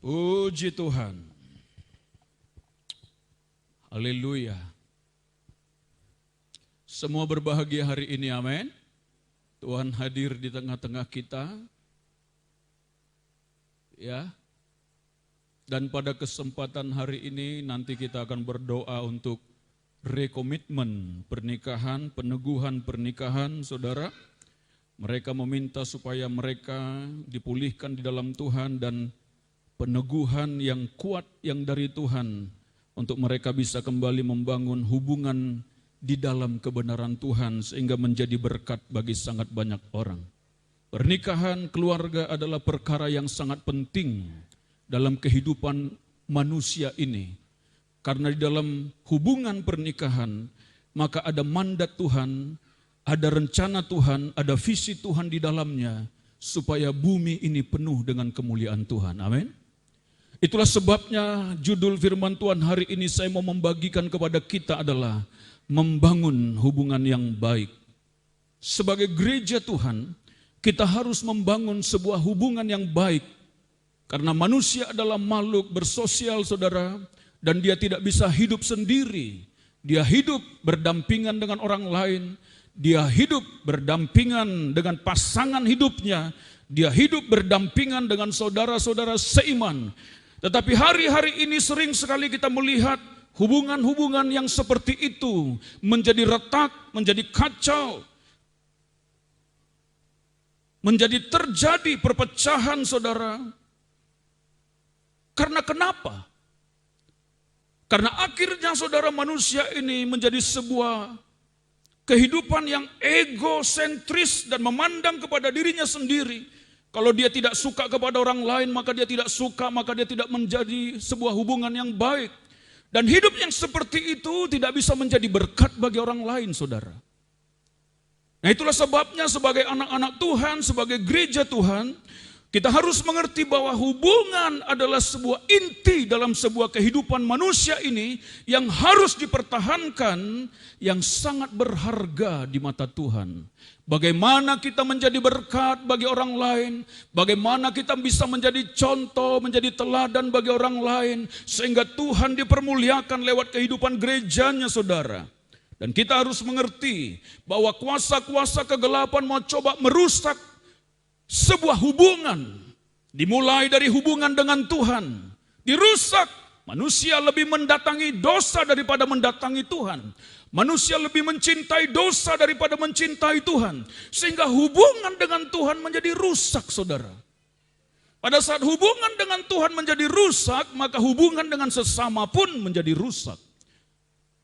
Puji Tuhan. Haleluya. Semua berbahagia hari ini, amin. Tuhan hadir di tengah-tengah kita. Ya. Dan pada kesempatan hari ini nanti kita akan berdoa untuk rekomitmen pernikahan, peneguhan pernikahan, saudara. Mereka meminta supaya mereka dipulihkan di dalam Tuhan dan peneguhan yang kuat yang dari Tuhan untuk mereka bisa kembali membangun hubungan di dalam kebenaran Tuhan sehingga menjadi berkat bagi sangat banyak orang. Pernikahan keluarga adalah perkara yang sangat penting dalam kehidupan manusia ini. Karena di dalam hubungan pernikahan maka ada mandat Tuhan, ada rencana Tuhan, ada visi Tuhan di dalamnya supaya bumi ini penuh dengan kemuliaan Tuhan. Amin. Itulah sebabnya judul firman Tuhan hari ini saya mau membagikan kepada kita adalah membangun hubungan yang baik. Sebagai gereja Tuhan, kita harus membangun sebuah hubungan yang baik. Karena manusia adalah makhluk bersosial, saudara, dan dia tidak bisa hidup sendiri. Dia hidup berdampingan dengan orang lain, dia hidup berdampingan dengan pasangan hidupnya, dia hidup berdampingan dengan saudara-saudara seiman. Tetapi hari-hari ini sering sekali kita melihat hubungan-hubungan yang seperti itu menjadi retak, menjadi kacau, menjadi terjadi perpecahan, saudara. Karena kenapa? Karena akhirnya saudara manusia ini menjadi sebuah kehidupan yang egosentris dan memandang kepada dirinya sendiri. Kalau dia tidak suka kepada orang lain, maka dia tidak suka, maka dia tidak menjadi sebuah hubungan yang baik. Dan hidup yang seperti itu tidak bisa menjadi berkat bagi orang lain, saudara. Nah, itulah sebabnya sebagai anak-anak Tuhan, sebagai gereja Tuhan, kita harus mengerti bahwa hubungan adalah sebuah inti dalam sebuah kehidupan manusia ini yang harus dipertahankan, yang sangat berharga di mata Tuhan. Bagaimana kita menjadi berkat bagi orang lain, bagaimana kita bisa menjadi contoh, menjadi teladan bagi orang lain, sehingga Tuhan dipermuliakan lewat kehidupan gerejanya, saudara. Dan kita harus mengerti bahwa kuasa-kuasa kegelapan mau coba merusak sebuah hubungan, dimulai dari hubungan dengan Tuhan, dirusak. Manusia lebih mendatangi dosa daripada mendatangi Tuhan. Manusia lebih mencintai dosa daripada mencintai Tuhan. Sehingga hubungan dengan Tuhan menjadi rusak, saudara. Pada saat hubungan dengan Tuhan menjadi rusak, maka hubungan dengan sesama pun menjadi rusak.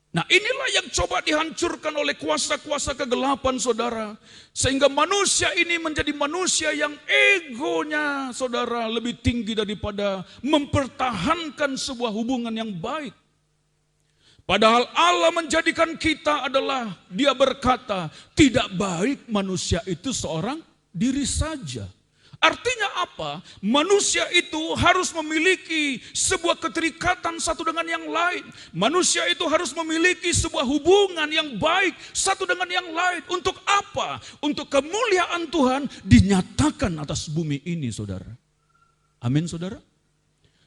Nah, inilah yang coba dihancurkan oleh kuasa-kuasa kegelapan, saudara. Sehingga manusia ini menjadi manusia yang egonya, saudara, lebih tinggi daripada mempertahankan sebuah hubungan yang baik. Padahal Allah menjadikan kita adalah, dia berkata, tidak baik manusia itu seorang diri saja. Artinya apa? Manusia itu harus memiliki sebuah keterikatan satu dengan yang lain. Manusia itu harus memiliki sebuah hubungan yang baik satu dengan yang lain. Untuk apa? Untuk kemuliaan Tuhan dinyatakan atas bumi ini, saudara. Amin, saudara.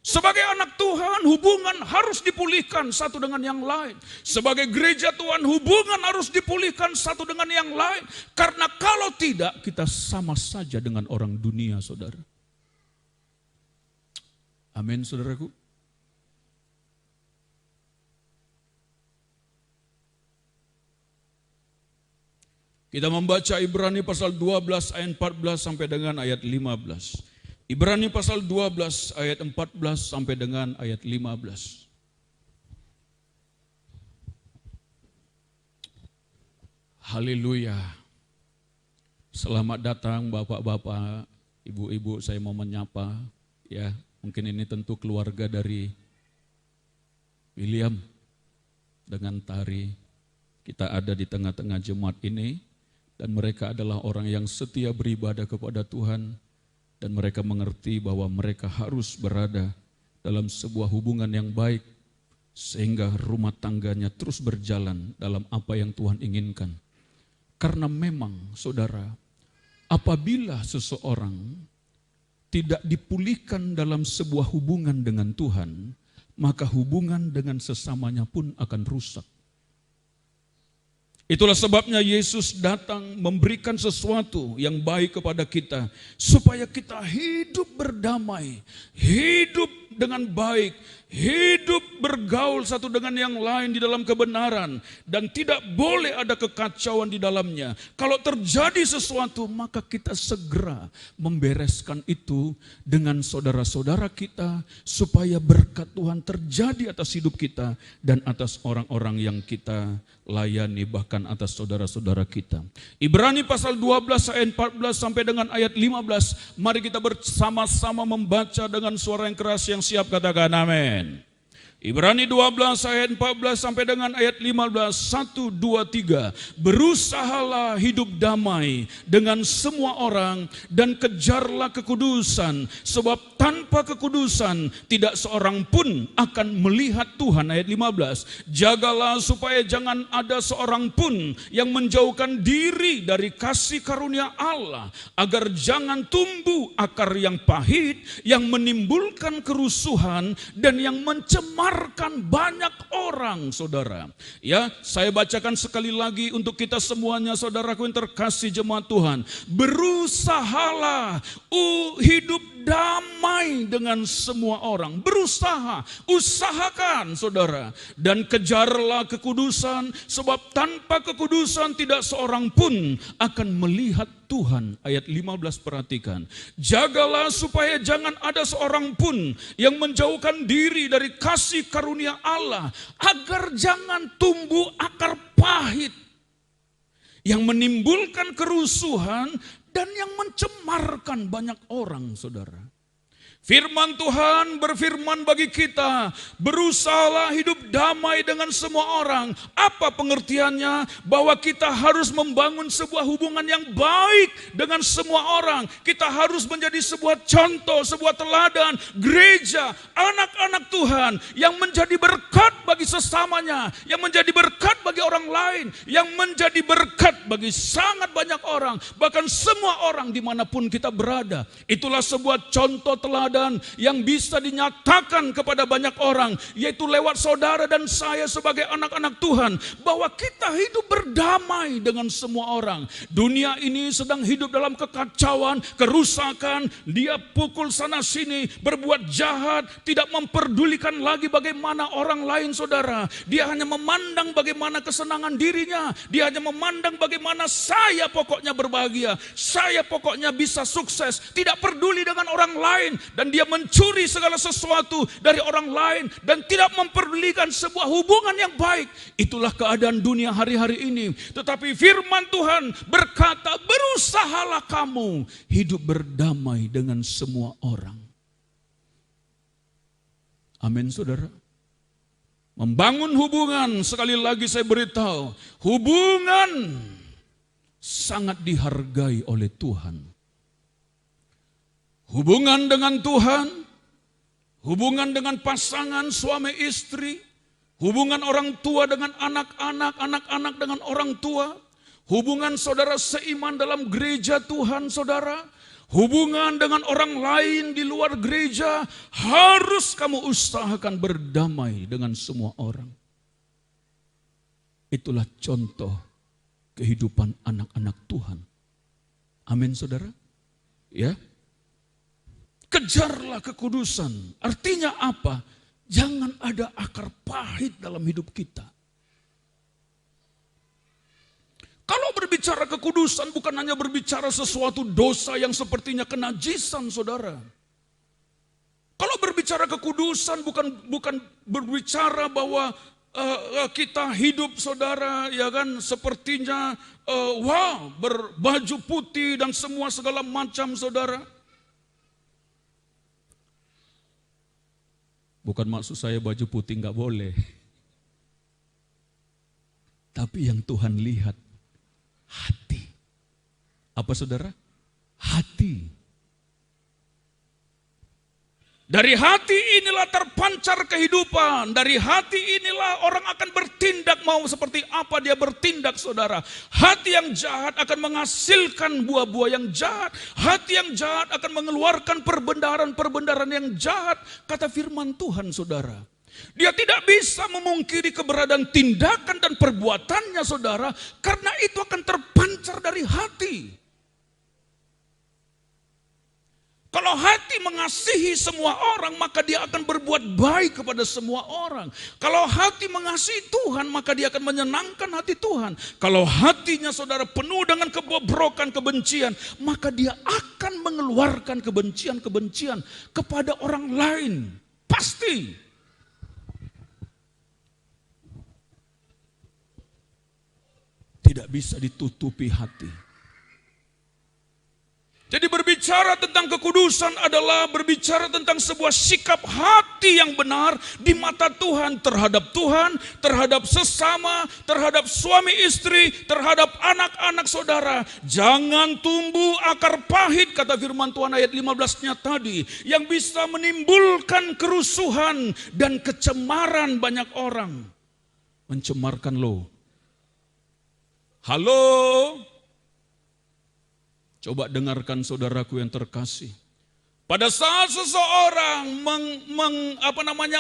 Sebagai anak Tuhan, hubungan harus dipulihkan satu dengan yang lain. Sebagai gereja Tuhan, hubungan harus dipulihkan satu dengan yang lain. Karena kalau tidak, kita sama saja dengan orang dunia, saudara. Amin, saudaraku. Kita membaca Ibrani pasal 12 ayat 14 sampai dengan ayat 15. Ibrani pasal 12 ayat 14 sampai dengan ayat 15. Haleluya. Selamat datang bapak-bapak, ibu-ibu, saya mau menyapa. Ya, mungkin ini tentu keluarga dari William dengan Tari. Kita ada di tengah-tengah jemaat ini dan mereka adalah orang yang setia beribadah kepada Tuhan. Dan mereka mengerti bahwa mereka harus berada dalam sebuah hubungan yang baik. Sehingga rumah tangganya terus berjalan dalam apa yang Tuhan inginkan. Karena memang, saudara, apabila seseorang tidak dipulihkan dalam sebuah hubungan dengan Tuhan, maka hubungan dengan sesamanya pun akan rusak. Itulah sebabnya Yesus datang memberikan sesuatu yang baik kepada kita, supaya kita hidup berdamai, hidup dengan baik, hidup bergaul satu dengan yang lain di dalam kebenaran, dan tidak boleh ada kekacauan di dalamnya. Kalau terjadi sesuatu, maka kita segera membereskan itu dengan saudara-saudara kita, supaya berkat Tuhan terjadi atas hidup kita dan atas orang-orang yang kita layani, bahkan atas saudara-saudara kita. Ibrani pasal 12 ayat 14 sampai dengan ayat 15, mari kita bersama-sama membaca dengan suara yang keras yang siap, katakan amin. Ibrani 12 ayat 14 sampai dengan ayat 15, 1, 2, 3. Berusahalah hidup damai dengan semua orang dan kejarlah kekudusan, sebab tanpa kekudusan tidak seorang pun akan melihat Tuhan. Ayat 15. Jagalah supaya jangan ada seorang pun yang menjauhkan diri dari kasih karunia Allah, agar jangan tumbuh akar yang pahit yang menimbulkan kerusuhan dan yang mencemar banyak orang, saudara. Ya, saya bacakan sekali lagi untuk kita semuanya, saudaraku yang terkasih jemaat Tuhan. Berusahalah hidup damai dengan semua orang. Berusaha, usahakan, saudara. Dan kejarlah kekudusan, sebab tanpa kekudusan tidak seorang pun akan melihat Tuhan. Ayat 15, perhatikan. Jagalah supaya jangan ada seorang pun yang menjauhkan diri dari kasih karunia Allah, agar jangan tumbuh akar pahit yang menimbulkan kerusuhan dan yang mencemarkan banyak orang, saudara. Firman Tuhan berfirman bagi kita, berusahalah hidup damai dengan semua orang. Apa pengertiannya? Bahwa kita harus membangun sebuah hubungan yang baik dengan semua orang. Kita harus menjadi sebuah contoh, sebuah teladan, gereja, anak-anak Tuhan yang menjadi berkat bagi sesamanya, yang menjadi berkat bagi orang lain, yang menjadi berkat bagi sangat banyak orang, bahkan semua orang dimanapun kita berada. Itulah sebuah contoh teladan yang bisa dinyatakan kepada banyak orang, yaitu lewat saudara dan saya sebagai anak-anak Tuhan, bahwa kita hidup berdamai dengan semua orang. Dunia ini sedang hidup dalam kekacauan, kerusakan, dia pukul sana sini, berbuat jahat, tidak memperdulikan lagi bagaimana orang lain, saudara. Dia hanya memandang bagaimana kesenangan dirinya, dia hanya memandang bagaimana saya pokoknya berbahagia, saya pokoknya bisa sukses, tidak peduli dengan orang lain. Dan dia mencuri segala sesuatu dari orang lain dan tidak memperdulikan sebuah hubungan yang baik. Itulah keadaan dunia hari-hari ini. Tetapi firman Tuhan berkata, berusahalah kamu hidup berdamai dengan semua orang. Amin, saudara. Membangun hubungan, sekali lagi saya beritahu, hubungan sangat dihargai oleh Tuhan. Hubungan dengan Tuhan, hubungan dengan pasangan suami istri, hubungan orang tua dengan anak-anak, anak-anak dengan orang tua, hubungan saudara seiman dalam gereja Tuhan, saudara, hubungan dengan orang lain di luar gereja, harus kamu usahakan berdamai dengan semua orang. Itulah contoh kehidupan anak-anak Tuhan. Amin, saudara. Ya. Kejarlah kekudusan. Artinya apa? Jangan ada akar pahit dalam hidup kita. Kalau berbicara kekudusan bukan hanya berbicara sesuatu dosa yang sepertinya kenajisan, saudara. Kalau berbicara kekudusan bukan berbicara bahwa kita hidup, saudara, ya kan, sepertinya berbaju putih dan semua segala macam, saudara. Bukan maksud saya baju putih nggak boleh. Tapi yang Tuhan lihat, hati. Apa, saudara? Hati. Dari hati inilah terpancar kehidupan. Dari hati inilah orang akan bertindak, mau seperti apa dia bertindak, saudara. Hati yang jahat akan menghasilkan buah-buah yang jahat. Hati yang jahat akan mengeluarkan perbendaharaan-perbendaharaan yang jahat. Kata firman Tuhan, saudara. Dia tidak bisa memungkiri keberadaan tindakan dan perbuatannya, saudara. Karena itu akan terpancar dari hati. Kalau hati mengasihi semua orang, maka dia akan berbuat baik kepada semua orang. Kalau hati mengasihi Tuhan, maka dia akan menyenangkan hati Tuhan. Kalau hatinya saudara penuh dengan kebobrokan, kebencian, maka dia akan mengeluarkan kebencian-kebencian kepada orang lain. Pasti. Tidak bisa ditutupi hati. Jadi berbicara tentang kekudusan adalah berbicara tentang sebuah sikap hati yang benar di mata Tuhan, terhadap sesama, terhadap suami istri, terhadap anak-anak saudara. Jangan tumbuh akar pahit, kata firman Tuhan ayat 15-nya tadi, yang bisa menimbulkan kerusuhan dan kecemaran banyak orang. Mencemarkan lo. Halo? Coba dengarkan saudaraku yang terkasih. Pada saat seseorang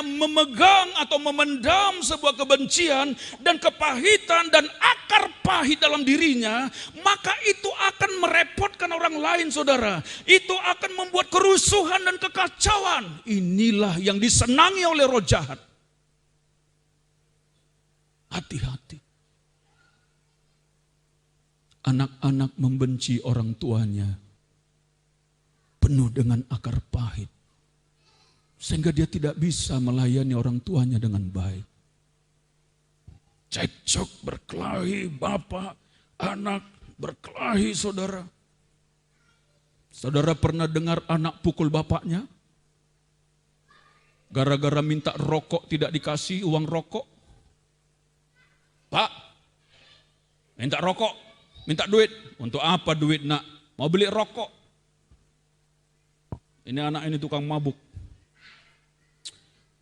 memegang atau memendam sebuah kebencian dan kepahitan dan akar pahit dalam dirinya, maka itu akan merepotkan orang lain, saudara. Itu akan membuat kerusuhan dan kekacauan. Inilah yang disenangi oleh roh jahat. Hati-hati. Anak-anak membenci orang tuanya, penuh dengan akar pahit, sehingga dia tidak bisa melayani orang tuanya dengan baik. Cekcok, berkelahi, bapak, anak, berkelahi, saudara. Saudara pernah dengar anak pukul bapaknya? Gara-gara minta rokok tidak dikasih uang rokok. Pak, minta rokok. Minta duit. Untuk apa duit, nak? Mau beli rokok. Ini anak ini tukang mabuk.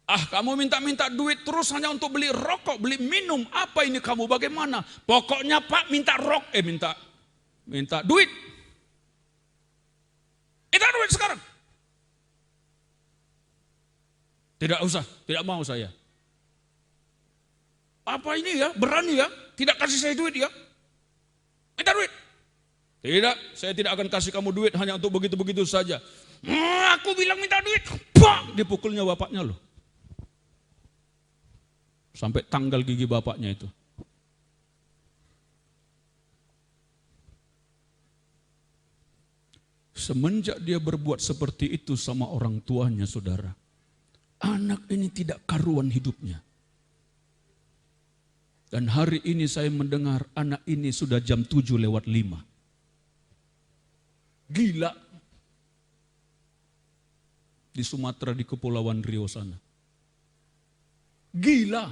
Ah, kamu minta-minta duit terus hanya untuk beli rokok, beli minum. Apa ini kamu, bagaimana? Pokoknya Pak minta minta duit. Minta duit sekarang. Tidak usah, tidak mau saya. Apa ini ya, berani ya? Tidak kasih saya duit ya? Minta duit. Tidak, saya tidak akan kasih kamu duit hanya untuk begitu-begitu saja. Aku bilang minta duit. Bang, dipukulnya bapaknya loh. Sampai tanggal gigi bapaknya itu. Semenjak dia berbuat seperti itu sama orang tuanya, saudara, anak ini tidak karuan hidupnya. Dan hari ini saya mendengar anak ini sudah jam 7:05. Gila. Di Sumatera, di Kepulauan Riau sana. Gila.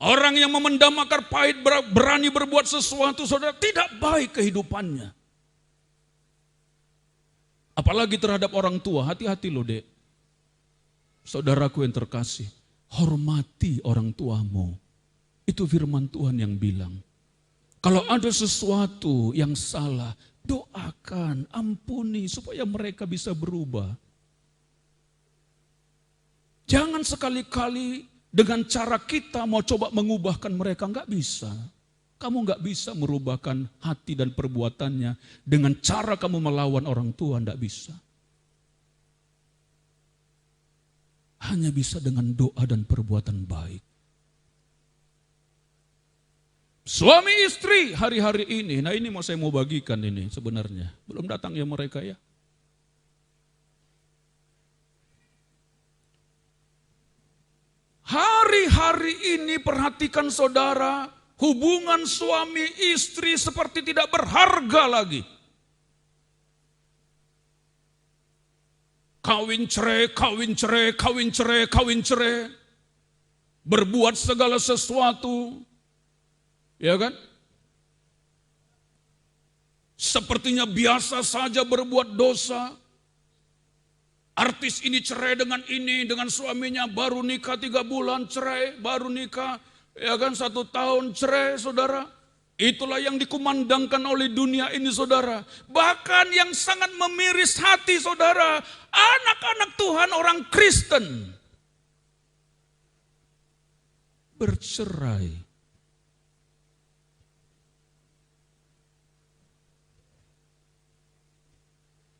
Orang yang memendam akar pahit berani berbuat sesuatu, saudara, tidak baik kehidupannya. Apalagi terhadap orang tua, hati-hati loh dek. Saudaraku yang terkasih. Hormati orang tuamu. Itu firman Tuhan yang bilang. Kalau ada sesuatu yang salah, doakan, ampuni supaya mereka bisa berubah. Jangan sekali-kali dengan cara kita mau coba mengubahkan mereka, enggak bisa. Kamu enggak bisa merubahkan hati dan perbuatannya dengan cara kamu melawan orang tua, enggak bisa. Hanya bisa dengan doa dan perbuatan baik. Suami istri hari-hari ini, nah ini saya mau bagikan ini sebenarnya. Belum datang ya mereka ya. Hari-hari ini perhatikan saudara, hubungan suami istri seperti tidak berharga lagi. Kawin cerai, kawin cerai, kawin cerai, kawin cerai. Berbuat segala sesuatu. Ya kan? Sepertinya biasa saja berbuat dosa. Artis ini cerai dengan suaminya, baru nikah 3 bulan cerai, baru nikah, ya kan 1 tahun cerai, saudara. Itulah yang dikumandangkan oleh dunia ini, saudara. Bahkan yang sangat memiris hati, saudara, anak-anak Tuhan, orang Kristen, bercerai.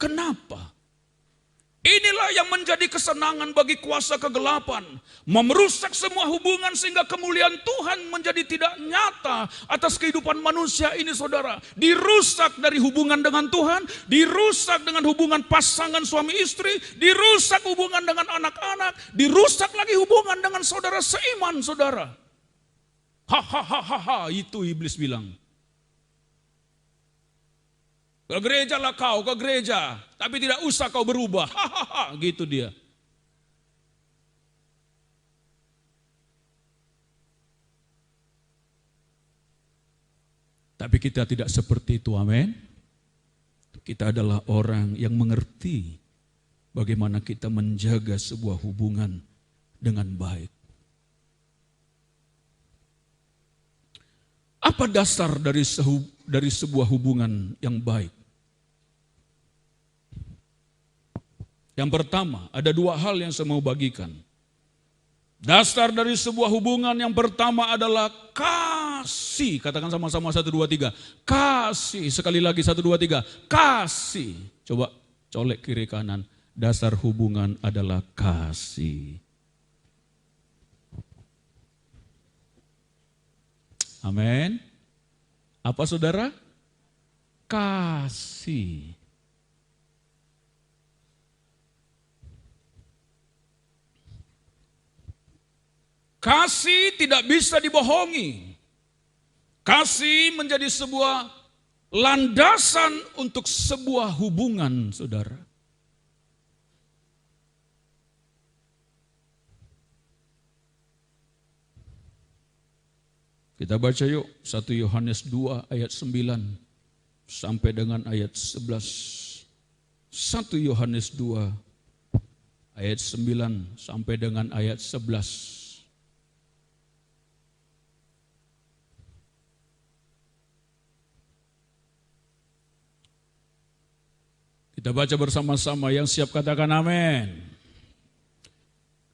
Kenapa? Inilah yang menjadi kesenangan bagi kuasa kegelapan. Memerusak semua hubungan sehingga kemuliaan Tuhan menjadi tidak nyata atas kehidupan manusia ini, saudara. Dirusak dari hubungan dengan Tuhan, dirusak dengan hubungan pasangan suami istri, dirusak hubungan dengan anak-anak, dirusak lagi hubungan dengan saudara seiman, saudara. Hahaha, itu iblis bilang. Ke gereja lah kau, ke gereja. Tapi tidak usah kau berubah. Hahaha, gitu dia. Tapi kita tidak seperti itu, amin. Kita adalah orang yang mengerti bagaimana kita menjaga sebuah hubungan dengan baik. Apa dasar dari sebuah hubungan yang baik? Yang pertama, ada 2 hal yang saya mau bagikan. Dasar dari sebuah hubungan yang pertama adalah kasih. Katakan sama-sama 1, 2, 3. Kasih. Sekali lagi 1, 2, 3. Kasih. Coba colek kiri kanan. Dasar hubungan adalah kasih. Amin. Apa saudara? Kasih. Kasih tidak bisa dibohongi. Kasih menjadi sebuah landasan untuk sebuah hubungan, saudara. Kita baca yuk 1 Yohanes 2 ayat 9 sampai dengan ayat 11. 1 Yohanes 2 ayat 9 sampai dengan ayat 11. Kita baca bersama-sama, yang siap katakan amin.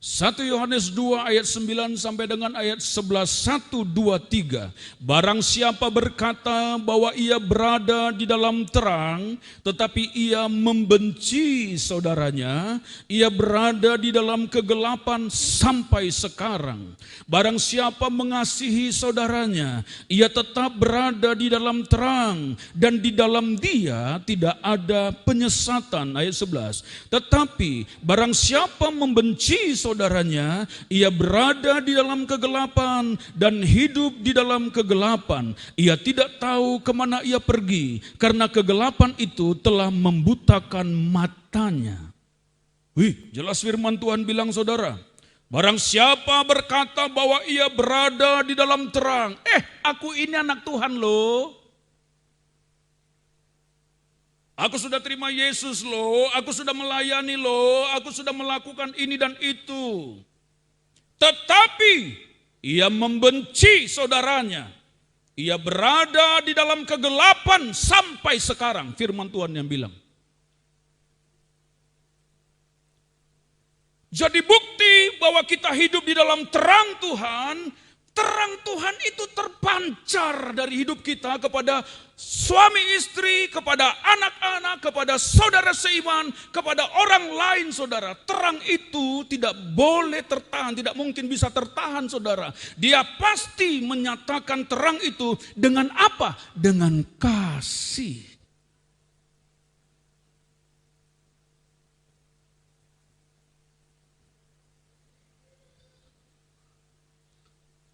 1 Yohanes 2 ayat 9 sampai dengan ayat 11. 1, 2, 3. Barang siapa berkata bahwa ia berada di dalam terang, tetapi ia membenci saudaranya, ia berada di dalam kegelapan sampai sekarang. Barang siapa mengasihi saudaranya, ia tetap berada di dalam terang, dan di dalam dia tidak ada penyesatan. Ayat 11. Tetapi barang siapa membenci saudaranya, ia berada di dalam kegelapan dan hidup di dalam kegelapan. Ia tidak tahu kemana ia pergi, karena kegelapan itu telah membutakan matanya. Wih, jelas firman Tuhan bilang, saudara. Barang siapa berkata bahwa ia berada di dalam terang, aku ini anak Tuhan loh. Aku sudah terima Yesus loh, aku sudah melayani loh, aku sudah melakukan ini dan itu. Tetapi ia membenci saudaranya. Ia berada di dalam kegelapan sampai sekarang, firman Tuhan yang bilang. Jadi bukti bahwa kita hidup di dalam terang Tuhan itu terpancar dari hidup kita kepada suami istri, kepada anak-anak, kepada saudara seiman, kepada orang lain, saudara. Terang itu tidak boleh tertahan, tidak mungkin bisa tertahan, saudara. Dia pasti menyatakan terang itu dengan apa? Dengan kasih.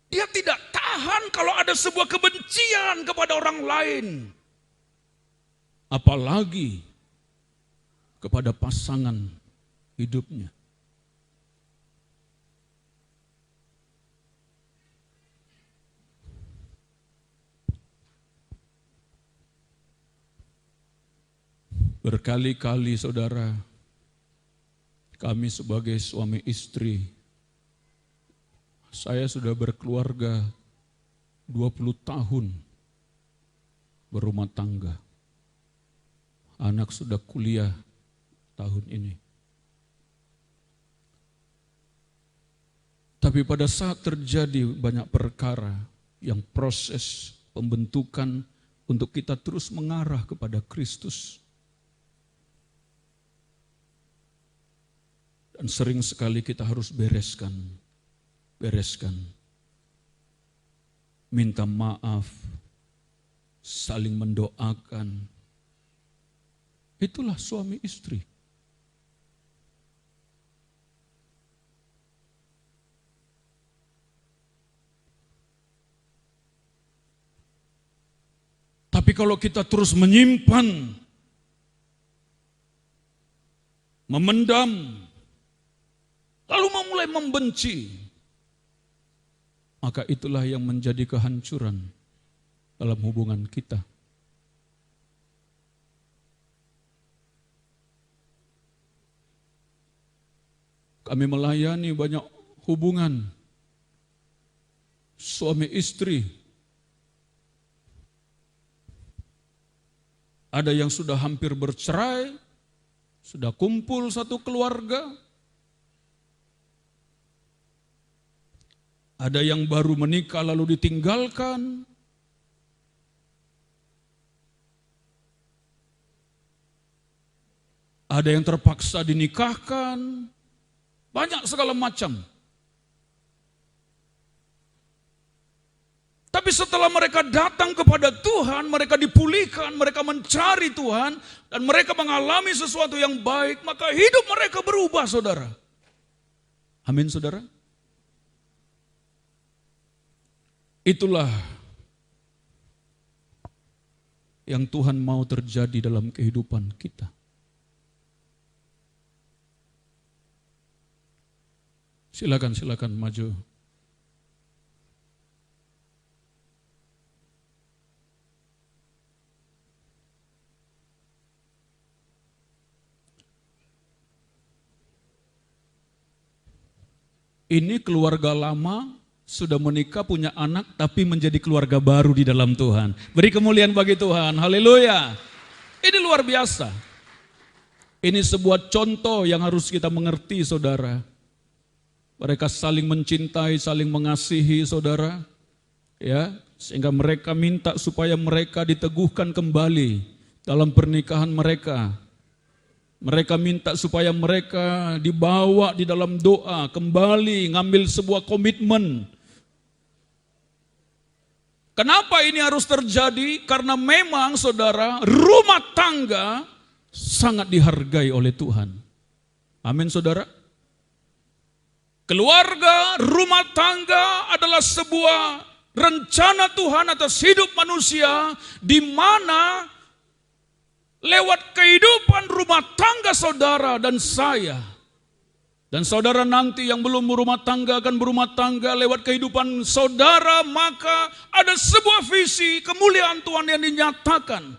Dia tidak tahan kalau ada sebuah kebencian kepada orang lain. Apalagi kepada pasangan hidupnya. Berkali-kali saudara, Kami sebagai suami istri, saya sudah berkeluarga 20 tahun berumah tangga. Anak sudah kuliah tahun ini. Tapi pada saat terjadi banyak perkara yang proses pembentukan untuk kita terus mengarah kepada Kristus. Dan sering sekali kita harus bereskan. Minta maaf, saling mendoakan. Itulah suami istri. Tapi kalau kita terus menyimpan, memendam, lalu memulai membenci, maka itulah yang menjadi kehancuran dalam hubungan kita. Kami melayani banyak hubungan suami istri. Ada yang sudah hampir bercerai, sudah kumpul satu keluarga. Ada yang baru menikah lalu ditinggalkan. Ada yang terpaksa dinikahkan. Banyak segala macam. Tapi setelah mereka datang kepada Tuhan, mereka dipulihkan, mereka mencari Tuhan, dan mereka mengalami sesuatu yang baik, maka hidup mereka berubah, saudara. Amin, saudara. Itulah yang Tuhan mau terjadi dalam kehidupan kita. Silakan maju. Ini keluarga lama, sudah menikah, punya anak, tapi menjadi keluarga baru di dalam Tuhan. Beri kemuliaan bagi Tuhan, haleluya. Ini luar biasa. Ini sebuah contoh yang harus kita mengerti, saudara. Mereka saling mencintai, saling mengasihi, saudara. Ya, sehingga mereka minta supaya mereka diteguhkan kembali dalam pernikahan mereka. Mereka minta supaya mereka dibawa di dalam doa, kembali ngambil sebuah komitmen. Kenapa ini harus terjadi? Karena memang saudara, rumah tangga sangat dihargai oleh Tuhan. Amin, saudara. Keluarga, rumah tangga adalah sebuah rencana Tuhan atas hidup manusia, di mana lewat kehidupan rumah tangga saudara dan saya, dan saudara nanti yang belum berumah tangga akan berumah tangga, lewat kehidupan saudara maka ada sebuah visi kemuliaan Tuhan yang dinyatakan.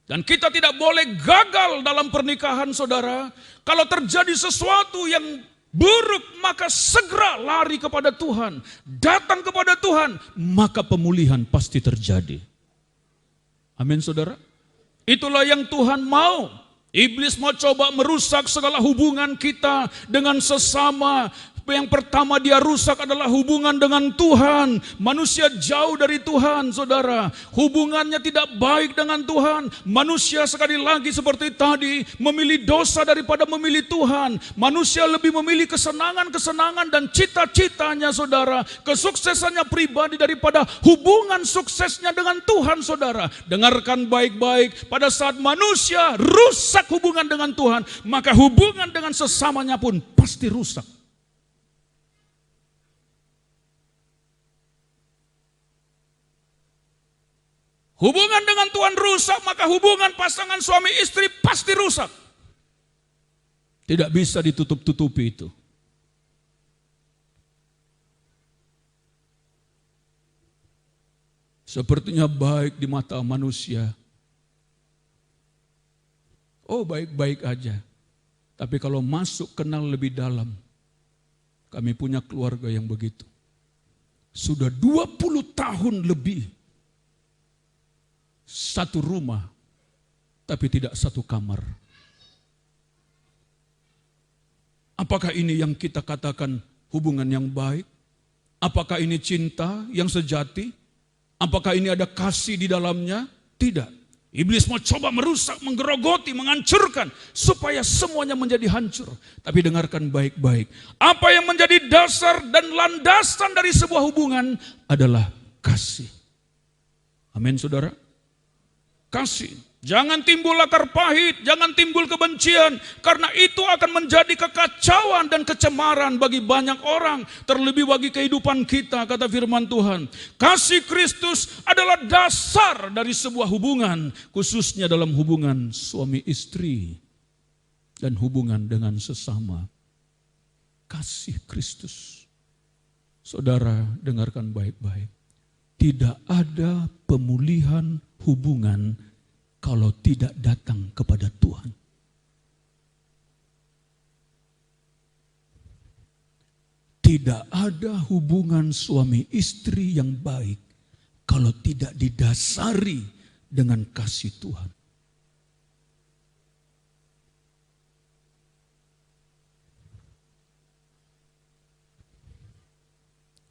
Dan kita tidak boleh gagal dalam pernikahan, saudara. Kalau terjadi sesuatu yang buruk, maka segera lari kepada Tuhan, datang kepada Tuhan, maka pemulihan pasti terjadi. Amin, saudara. Itulah yang Tuhan mau. Iblis mau coba merusak segala hubungan kita dengan sesama. Yang pertama dia rusak adalah hubungan dengan Tuhan. Manusia jauh dari Tuhan, saudara. Hubungannya tidak baik dengan Tuhan. Manusia sekali lagi seperti tadi memilih dosa daripada memilih Tuhan. Manusia lebih memilih kesenangan-kesenangan dan cita-citanya, saudara. Kesuksesannya pribadi daripada hubungan suksesnya dengan Tuhan, saudara. Dengarkan baik-baik. Pada saat manusia rusak hubungan dengan Tuhan, maka hubungan dengan sesamanya pun pasti rusak. Hubungan dengan Tuhan rusak, maka hubungan pasangan suami istri pasti rusak. Tidak bisa ditutup-tutupi itu. Sepertinya baik di mata manusia. Oh, baik-baik aja. Tapi kalau masuk kenal lebih dalam, kami punya keluarga yang begitu. Sudah 20 tahun lebih, satu rumah, tapi tidak satu kamar. Apakah ini yang kita katakan hubungan yang baik? Apakah ini cinta yang sejati? Apakah ini ada kasih di dalamnya? Tidak. Iblis mau coba merusak, menggerogoti, menghancurkan supaya semuanya menjadi hancur. Tapi dengarkan baik-baik. Apa yang menjadi dasar dan landasan dari sebuah hubungan adalah kasih. Amin, saudara. Kasih. Jangan timbul akar pahit, jangan timbul kebencian, karena itu akan menjadi kekacauan dan kecemaran bagi banyak orang, terlebih bagi kehidupan kita, kata firman Tuhan. Kasih Kristus adalah dasar dari sebuah hubungan, khususnya dalam hubungan suami istri dan hubungan dengan sesama. Kasih Kristus. Saudara, dengarkan baik-baik. Tidak ada pemulihan hubungan kalau tidak datang kepada Tuhan. Tidak ada hubungan suami istri yang baik kalau tidak didasari dengan kasih Tuhan.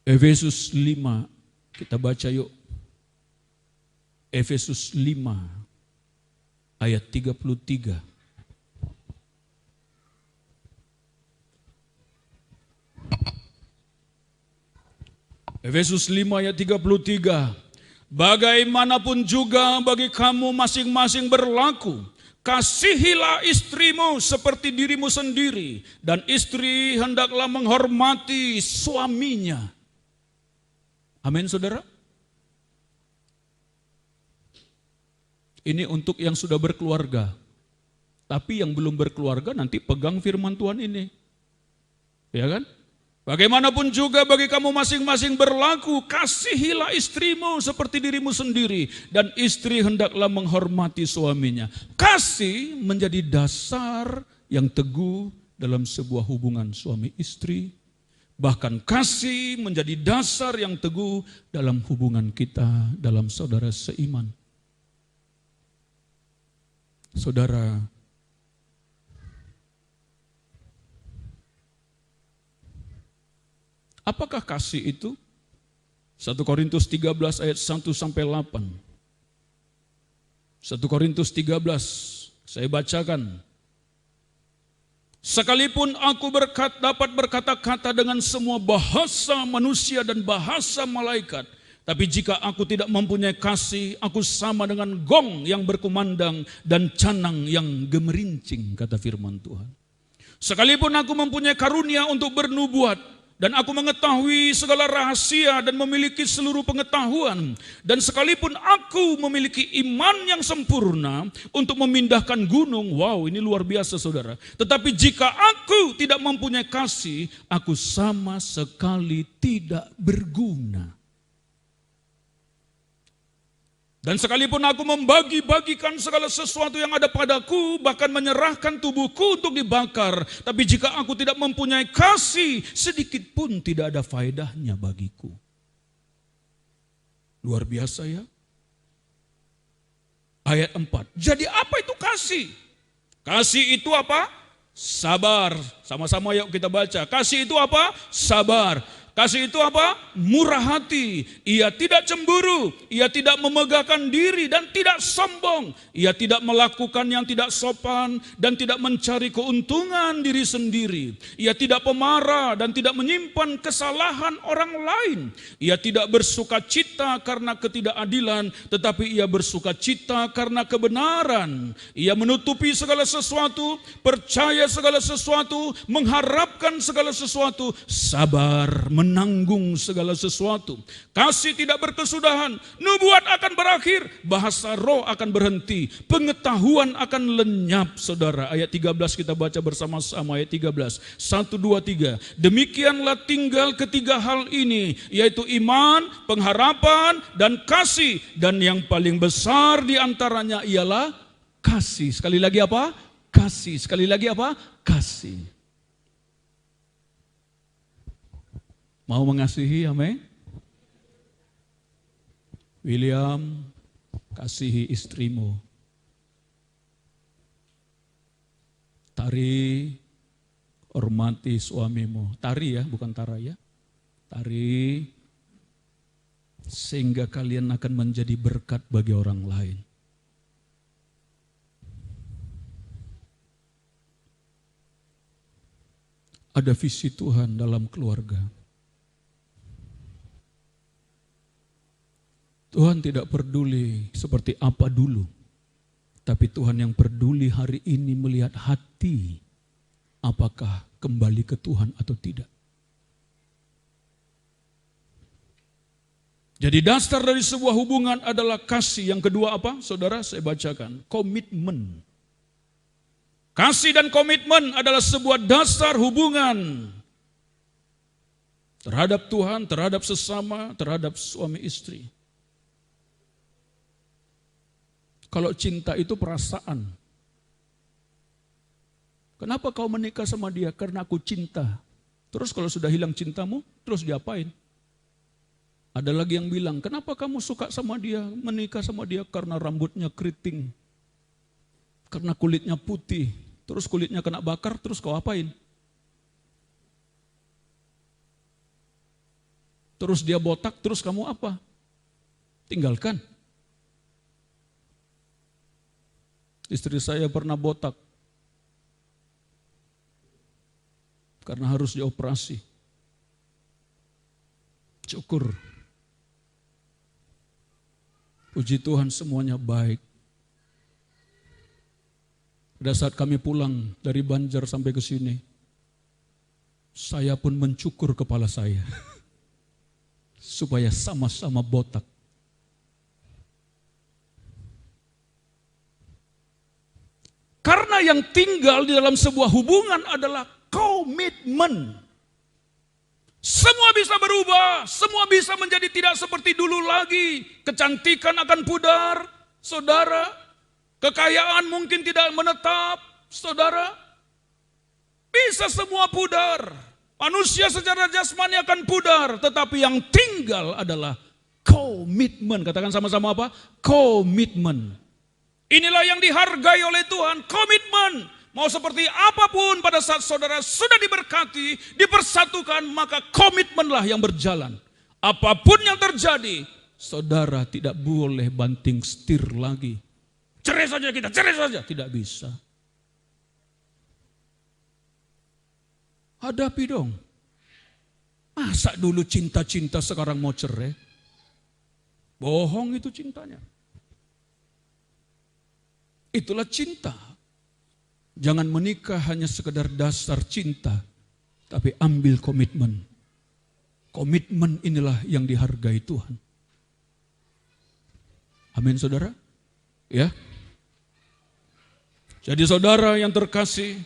Efesus 5, kita baca yuk. Efesus 5. Ayat 33. Efesus 5 ayat 33. Bagaimanapun juga bagi kamu masing-masing berlaku, kasihilah istrimu seperti dirimu sendiri, dan istri hendaklah menghormati suaminya. Amin, saudara. Ini untuk yang sudah berkeluarga. Tapi yang belum berkeluarga nanti pegang firman Tuhan ini. Ya kan? Bagaimanapun juga bagi kamu masing-masing berlaku, kasihilah istrimu seperti dirimu sendiri, dan istri hendaklah menghormati suaminya. Kasih menjadi dasar yang teguh dalam sebuah hubungan suami istri. Bahkan kasih menjadi dasar yang teguh dalam hubungan kita dalam saudara seiman. Saudara, apakah kasih itu? 1 Korintus 13 ayat 1 sampai 8. 1 Korintus 13, saya bacakan. Sekalipun aku dapat berkata-kata dengan semua bahasa manusia dan bahasa malaikat, tapi jika aku tidak mempunyai kasih, aku sama dengan gong yang berkumandang dan canang yang gemerincing, kata firman Tuhan. Sekalipun aku mempunyai karunia untuk bernubuat, dan aku mengetahui segala rahasia dan memiliki seluruh pengetahuan, dan sekalipun aku memiliki iman yang sempurna untuk memindahkan gunung, wow, ini luar biasa saudara. Tetapi jika aku tidak mempunyai kasih, aku sama sekali tidak berguna. Dan sekalipun aku membagi-bagikan segala sesuatu yang ada padaku, bahkan menyerahkan tubuhku untuk dibakar, tapi jika aku tidak mempunyai kasih, sedikit pun tidak ada faedahnya bagiku. Luar biasa ya. Ayat 4. Jadi apa itu kasih? Kasih itu apa? Sabar. Sama-sama yuk kita baca. Kasih itu apa? Sabar. Kasih itu apa? Murah hati. Ia tidak cemburu, ia tidak memegahkan diri dan tidak sombong. Ia tidak melakukan yang tidak sopan dan tidak mencari keuntungan diri sendiri. Ia tidak pemarah dan tidak menyimpan kesalahan orang lain. Ia tidak bersuka cita karena ketidakadilan, tetapi ia bersuka cita karena kebenaran. Ia menutupi segala sesuatu, percaya segala sesuatu, mengharapkan segala sesuatu, sabar menanggung segala sesuatu. Kasih tidak berkesudahan, nubuat akan berakhir, bahasa roh akan berhenti, pengetahuan akan lenyap, saudara. Ayat 13 kita baca bersama-sama, ayat 13. 1, 2, 3. Demikianlah tinggal ketiga hal ini, yaitu iman, pengharapan, dan kasih. Dan yang paling besar di antaranya ialah kasih. Sekali lagi apa? kasih. Sekali lagi apa? Kasih. Mau mengasihi, amin? William, kasihi istrimu. Tari, hormati suamimu. Tari ya, bukan Tara ya. Tari, sehingga kalian akan menjadi berkat bagi orang lain. Ada visi Tuhan dalam keluarga. Tuhan tidak peduli seperti apa dulu, tapi Tuhan yang peduli hari ini melihat hati, apakah kembali ke Tuhan atau tidak. Jadi dasar dari sebuah hubungan adalah kasih. Yang kedua apa? Saudara, saya bacakan. Komitmen. Kasih dan komitmen adalah sebuah dasar hubungan terhadap Tuhan, terhadap sesama, terhadap suami istri. Kalau cinta itu perasaan. Kenapa kau menikah sama dia? Karena aku cinta. Terus kalau sudah hilang cintamu, terus diapain? Ada lagi yang bilang, kenapa kamu suka sama dia, menikah sama dia? Karena rambutnya keriting. Karena kulitnya putih, terus kulitnya kena bakar, terus kau apain? Terus dia botak, terus kamu apa? Tinggalkan. Istri saya pernah botak. Karena harus dioperasi. Cukur. Puji Tuhan semuanya baik. Pada saat kami pulang dari Banjar sampai ke sini, saya pun mencukur kepala saya. Supaya sama-sama botak. Karena yang tinggal di dalam sebuah hubungan adalah komitmen. Semua bisa berubah, semua bisa menjadi tidak seperti dulu lagi. Kecantikan akan pudar, saudara. Kekayaan mungkin tidak menetap, saudara. Bisa semua pudar. Manusia secara jasmani akan pudar, tetapi yang tinggal adalah komitmen. Katakan sama-sama apa? Komitmen. Inilah yang dihargai oleh Tuhan, komitmen. Mau seperti apapun pada saat saudara sudah diberkati, dipersatukan, maka komitmenlah yang berjalan. Apapun yang terjadi, saudara tidak boleh banting setir lagi. Cerai saja kita, cerai saja. Tidak bisa. Hadapi dong. Masa dulu cinta-cinta sekarang mau cerai? Bohong itu cintanya. Itulah cinta. Jangan menikah hanya sekedar dasar cinta, tapi ambil komitmen. Komitmen inilah yang dihargai Tuhan. Amin saudara? Ya. Jadi saudara yang terkasih,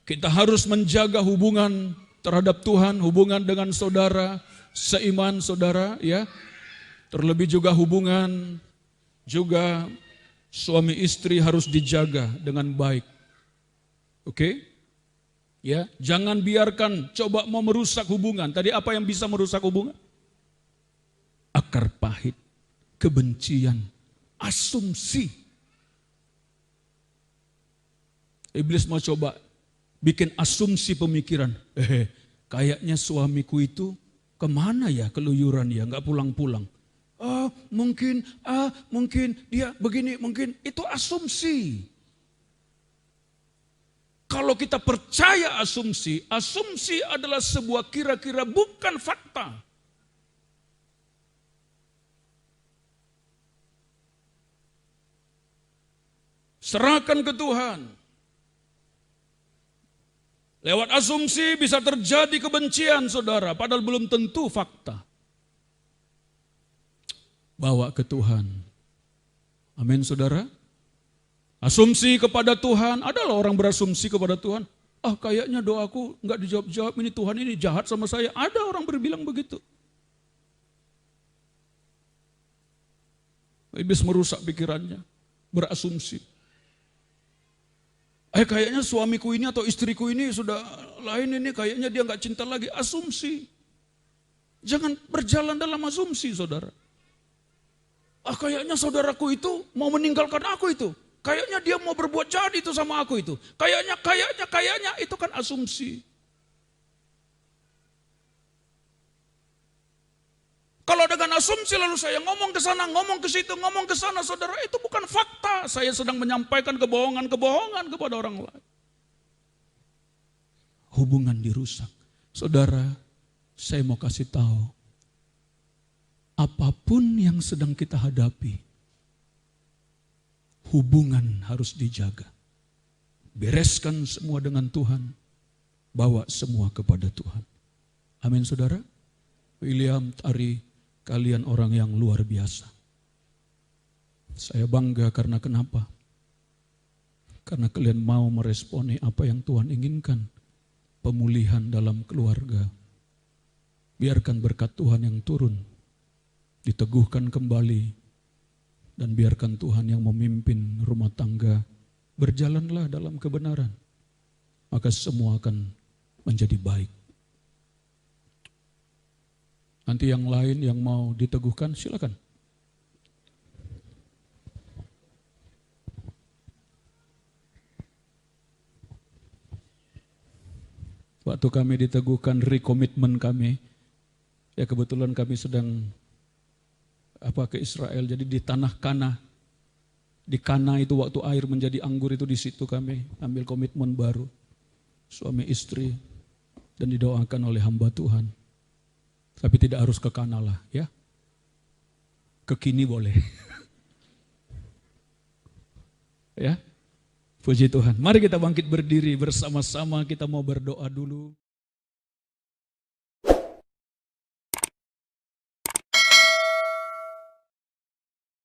kita harus menjaga hubungan terhadap Tuhan, hubungan dengan saudara, seiman saudara, ya. Terlebih juga hubungan juga suami istri harus dijaga dengan baik. Oke? Ya, jangan biarkan coba mau merusak hubungan. Tadi apa yang bisa merusak hubungan? Akar pahit, kebencian, asumsi. Iblis mau coba bikin asumsi pemikiran. Kayaknya suamiku itu kemana ya keluyuran ya, nggak pulang-pulang. Mungkin dia begini, mungkin itu asumsi. Kalau kita percaya asumsi, asumsi adalah sebuah kira-kira bukan fakta. Serahkan ke Tuhan. Lewat asumsi bisa terjadi kebencian saudara, padahal belum tentu fakta. Bawa ke Tuhan. Amin saudara. Asumsi kepada Tuhan, adalah orang berasumsi kepada Tuhan. Kayaknya doaku enggak dijawab-jawab, ini Tuhan ini jahat sama saya. Ada orang berbilang begitu. Iblis merusak pikirannya, berasumsi. Kayaknya suamiku ini atau istriku ini sudah lain ini, kayaknya dia nggak cinta lagi. Asumsi. Jangan berjalan dalam asumsi, saudara. Kayaknya saudaraku itu mau meninggalkan aku itu. Kayaknya dia mau berbuat jahat itu sama aku itu. Kayaknya itu kan asumsi. Kalau dengan asumsi lalu saya ngomong ke sana, ngomong ke situ, ngomong ke sana, saudara, itu bukan fakta. Saya sedang menyampaikan kebohongan-kebohongan kepada orang lain. Hubungan dirusak. Saudara, saya mau kasih tahu. Apapun yang sedang kita hadapi, hubungan harus dijaga. Bereskan semua dengan Tuhan. Bawa semua kepada Tuhan. Amin, saudara. William, Tari, kalian orang yang luar biasa. Saya bangga karena kenapa? Karena kalian mau meresponi apa yang Tuhan inginkan. Pemulihan dalam keluarga. Biarkan berkat Tuhan yang turun. Diteguhkan kembali. Dan biarkan Tuhan yang memimpin rumah tangga. Berjalanlah dalam kebenaran. Maka semua akan menjadi baik. Nanti yang lain yang mau diteguhkan, silakan. Waktu kami diteguhkan rekomitmen kami, ya kebetulan kami sedang ke Israel, jadi di tanah Kana. Di Kana itu waktu air menjadi anggur itu, di situ kami ambil komitmen baru. Suami istri, dan didoakan oleh hamba Tuhan. Tapi tidak harus ke Kana lah, ya. Ke Kini boleh. Ya. Puji Tuhan. Mari kita bangkit berdiri bersama-sama, kita mau berdoa dulu.